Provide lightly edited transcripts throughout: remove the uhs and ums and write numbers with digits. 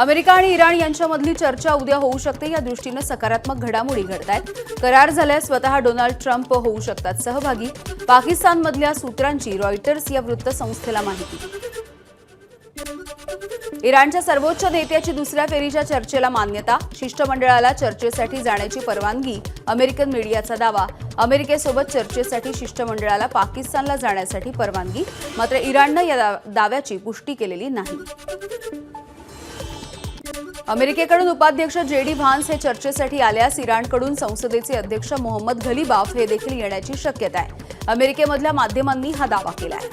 America आणि Iran यांच्यामधली चर्चा उद्या होऊ शकते, या दृष्टीने सकारात्मक घडामोडी घडतायत। करार झाल्यास स्वतः डोनाल्ड ट्रम्प होऊ शकतात सहभागी। पाकिस्तानमधल्या सूत्रांची रॉयटर्स या वृत्तसंस्थेला माहिती। इराणच्या सर्वोच्च नेत्याची दुसऱ्या फेरीच्या चर्चेला मान्यता। शिष्टमंडळाला चर्चेसाठी जाण्याची परवानगी। अमेरिकन मीडियाचा दावा, अमेरिकेसोबत चर्चेसाठी शिष्टमंडळाला पाकिस्तानला जाण्यासाठी परवानगी, मात्र इराणनं या दाव्याची पुष्टी केलेली नाही। अमेरिकेकडून उपाध्यक्ष जेडी व्हान्स हे चर्चेसाठी आल्यास इराणकडून संसदेचे अध्यक्ष मोहम्मद घलीबाफ हे देखील येण्याची शक्यता आहे। अमेरिकेमधल्या माध्यमांनी हा दावा केलाय।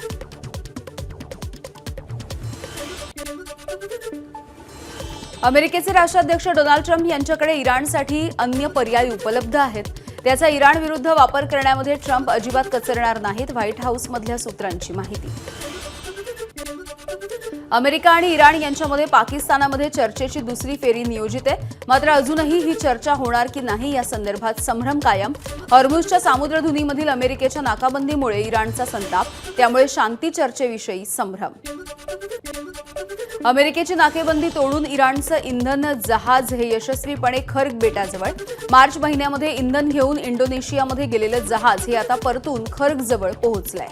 अमेरिकेचे राष्ट्राध्यक्ष डोनाल्ड ट्रम्प यांच्याकडे इराणसाठी अन्य पर्याय उपलब्ध आहेत। त्याचा इराण विरुद्ध वापर करण्यामध्ये ट्रम्प अजिबात कचरणार नाहीत, व्हाईट हाऊसमधल्या सूत्रांची माहिती। अमेरिका आणि इराण यांच्यामध्ये पाकिस्तानामध्ये चर्चेची दुसरी फेरी नियोजित आहे, मात्र अजूनही ही चर्चा होणार की नाही या संदर्भात संभ्रम कायम। हॉर्मुझच्या सामुद्रधुनीमधील अमेरिकेच्या नाकाबंदीमुळे इराणचा संताप, त्यामुळे शांती चर्चेविषयी संभ्रम। अमेरिकेची नाकेबंदी तोडून इराणचं इंधन जहाज हे यशस्वीपणे खर्ग बेटाजवळ। मार्च महिन्यामध्ये इंधन घेऊन इंडोनेशियामध्ये गेलेलं जहाज हे आता परतून खर्गजवळ पोहोचलंय।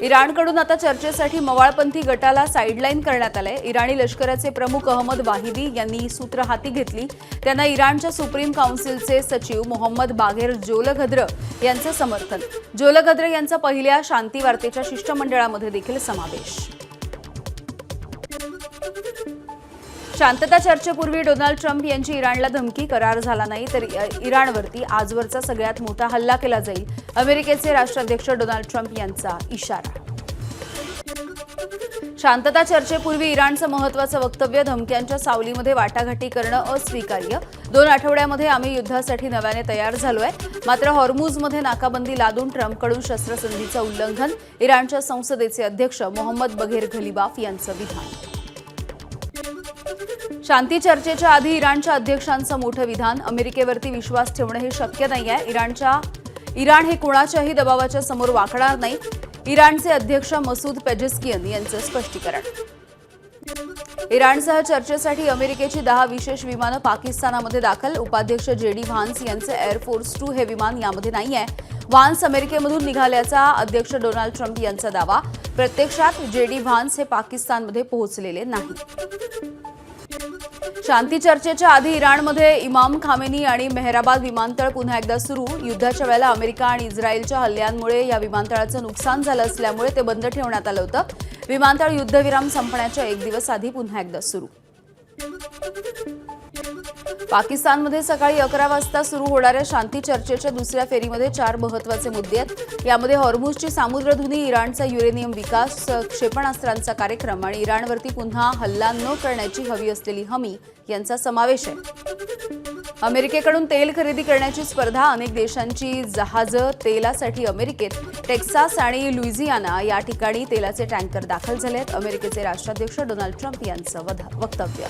इराणकडून आता चर्चेसाठी मवाळपंथी गटाला साईडलाईन करण्यात आलंय। इराणी लष्कराचे प्रमुख अहमद वाहिदी यांनी सूत्र हाती घेतली। त्यांना इराणच्या सुप्रीम काउन्सिलचे सचिव मोहम्मद बाघेर जोलगद्र यांचं समर्थन। जोलगद्र यांचा पहिल्या शांती वार्तेच्या शिष्टमंडळामध्ये देखील समावेश। शांतता चर्चेपूर्वी डोनाल्ड ट्रम्प यांची इराणला धमकी, करार झाला नाही तर इराणवरती आजवरचा सगळ्यात मोठा हल्ला केला जाईल। अमेरिकेचे राष्ट्राध्यक्ष डोनाल्ड ट्रम्प यांचा इशारा। शांतता चर्चेपूर्वी इराणचं महत्त्वाचं वक्तव्य, धमक्यांच्या सावलीमध्ये वाटाघाटी करणं अस्वीकार्य। 2 आठवड्यामध्ये आम्ही युद्धासाठी नव्याने तयार झालोय, मात्र हॉर्मुझमध्ये नाकाबंदी लादून ट्रम्पकडून शस्त्रसंधीचं उल्लंघन। इराणच्या संसदेचे अध्यक्ष मोहम्मद बघेर घलीबाफ यांचं विधान। शांती चर्चेच्या आधी इराणच्या अध्यक्षांचं मोठं विधान, अमेरिकेवरती विश्वास ठेवणं हे शक्य नाहीये। इराण हे कुणाच्याही दबावाच्या समोर वाकणार नाही। इराणचे अध्यक्ष मसूद पेजेस्कियन यांचं स्पष्टीकरण। इराणसह चर्चेसाठी अमेरिकेची 10 विशेष विमानं पाकिस्तानामध्ये दाखल। उपाध्यक्ष जेडी व्हान्स यांचे एअरफोर्स 2 हे विमान यामध्ये नाहीये। व्हान्स अमेरिकेमधून निघाल्याचा अध्यक्ष डोनाल्ड ट्रम्प यांचा दावा। प्रत्यक्षात जेडी व्हान्स हे पाकिस्तानमध्ये पोहोचलेले नाही। शांती चर्चेच्या आधी इराणमध्ये इमाम खामेनी आणि मेहराबाद विमानतळ पुन्हा एकदा सुरू। युद्धाच्या वेळेला अमेरिका आणि इस्रायलच्या हल्ल्यांमुळे या विमानतळाचं नुकसान झालं असल्यामुळे ते बंद ठेवण्यात आलं होतं। विमानतळ युद्धविराम संपण्याच्या 1 दिवस आधी पुन्हा एकदा सुरू। पाकिस्तानमध्ये सकाळी 11 वाजता सुरू होणाऱ्या शांती चर्चेच्या दुसऱ्या फेरीमध्ये 4 महत्त्वाचे मुद्दे आहेत। यामध्ये हॉर्मुझची सामुद्रधुनी, इराणचा युरेनियम विकास, क्षेपणास्त्रांचा कार्यक्रम आणि इराणवरती पुन्हा हल्ला न करण्याची हवी असलेली हमी यांचा समावेश आहे। अमेरिकेकडून तेल खरेदी करण्याची स्पर्धा, अनेक देशांची जहाजं तेलासाठी अमेरिकेत। टेक्सास आणि लुइझियाना या ठिकाणी तेलाचे टँकर दाखल झाले आहेत। अमेरिकेचे राष्ट्राध्यक्ष डोनाल्ड ट्रम्प यांचं वक्तव्य।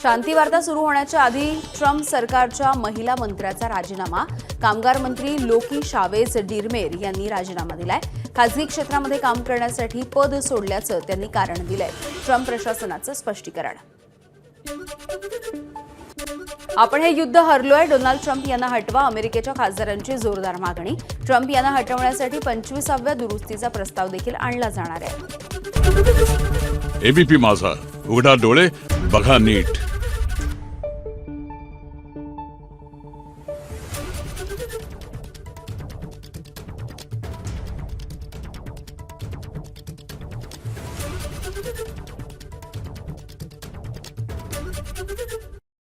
शांती वार्ता सुरू होण्याच्या आधी ट्रम्प सरकारच्या महिला मंत्र्याचा राजीनामा। कामगार मंत्री लोकी शावेज डिरमेर यांनी राजीनामा दिलाय। खासगी क्षेत्रामध्ये काम करण्यासाठी पद सोडल्याचं त्यांनी कारण दिलंय। ट्रम्प प्रशासनाचं स्पष्टीकरण। आपण हे युद्ध हरलोय, डोनाल्ड ट्रम्प यांना हटवा, अमेरिकेच्या खासदारांची जोरदार मागणी। ट्रम्प यांना हटवण्यासाठी 25व्या दुरुस्तीचा प्रस्ताव देखील आणला जाणार आहे। एबीपी माझा, उघडा डोळे बघा नीट।